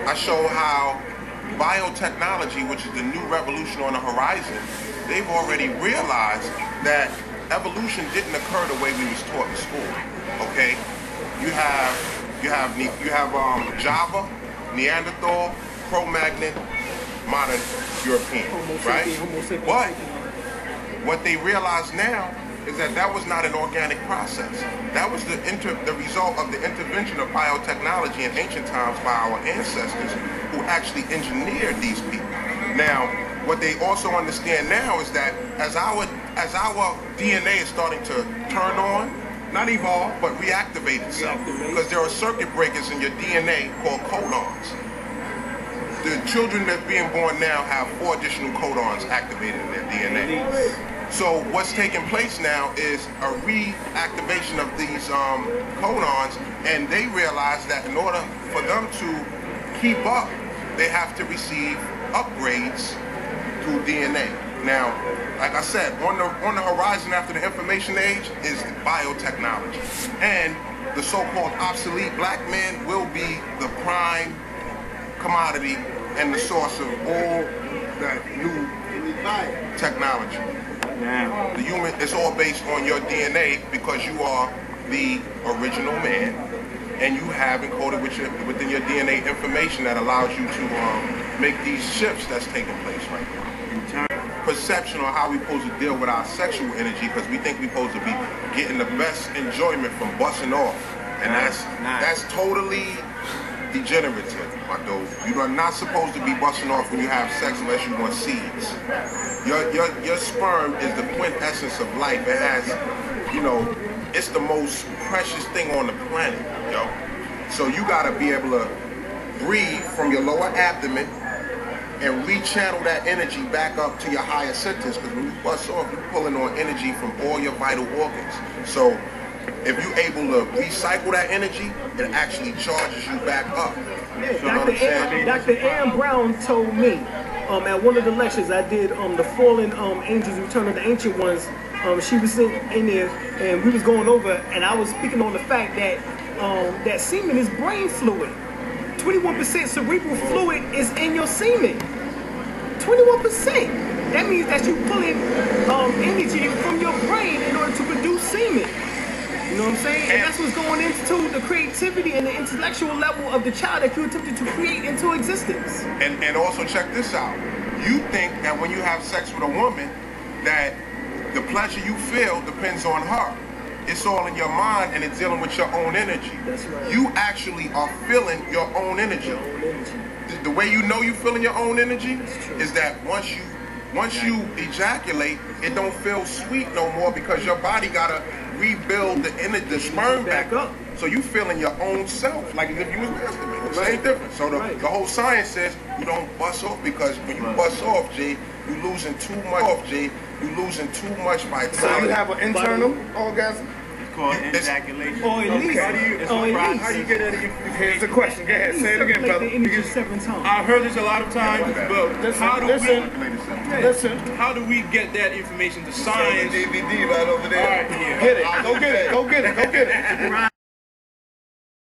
I show how biotechnology, which is the new revolution on the horizon, they've already realized that evolution didn't occur the way we was taught in school. Okay, you have Java, Neanderthal, Cro-Magnon, modern European, right? But what they realize now is that that was not an organic process. That was the result of the intervention of biotechnology in ancient times by our ancestors who actually engineered these people. Now, what they also understand now is that as our DNA is starting to turn on, not evolve, but reactivate itself, because there are circuit breakers in your DNA called codons. The children that's being born now have 4 additional codons activated in their DNA. So what's taking place now is a reactivation of these codons, and they realize that in order for them to keep up, they have to receive upgrades through DNA. Now, like I said, on the horizon after the information age is biotechnology, and the so-called obsolete black man will be the prime commodity and the source of all that new technology. Now, the human, it's all based on your DNA because you are the original man, and you have encoded within your DNA information that allows you to make these shifts that's taking place right now. Perception on how we're supposed to deal with our sexual energy, because we think we're supposed to be getting the best enjoyment from busting off, and that's totally degenerative, my dude. You are not supposed to be busting off when you have sex unless you want seeds. Your sperm is the quintessence of life. It has, you know, it's the most precious thing on the planet, yo. So you gotta be able to breathe from your lower abdomen and rechannel that energy back up to your higher centers, because when you bust off, you're pulling on energy from all your vital organs. So if you're able to recycle that energy, it actually charges you back up. Yeah, Dr. Ann Brown told me at one of the lectures I did, the Fallen Angels Return of the Ancient Ones, she was in there and we was going over, and I was speaking on the fact that that semen is brain fluid. 21% cerebral fluid is in your semen. 21%. That means that you're pulling energy from your brain in order to produce semen. You know what I'm saying? And that's what's going into the creativity and the intellectual level of the child that you attempted to create into existence. And also check this out. You think that when you have sex with a woman, that the pleasure you feel depends on her. It's all in your mind, and it's dealing with your own energy. That's right. You actually are feeling your own energy. The way you know you're feeling your own energy is that once you ejaculate, it don't feel sweet no more, because your body gotta rebuild the sperm back up. So you feeling your own self, like if you was masturbating. Same difference. So the whole science says you don't bust off, because when you bust off, G, you losing too much off, G. You losing too much vitality. So you have an internal orgasm? It's called ejaculation. Or at least. How do you get that? Here's the question. Go ahead. Say it again, brother. I've heard this a lot of times, but listen. How do we get that information? The science. DVD right over there. All right, yeah. Get it. Go get it. Go get it. Go get it.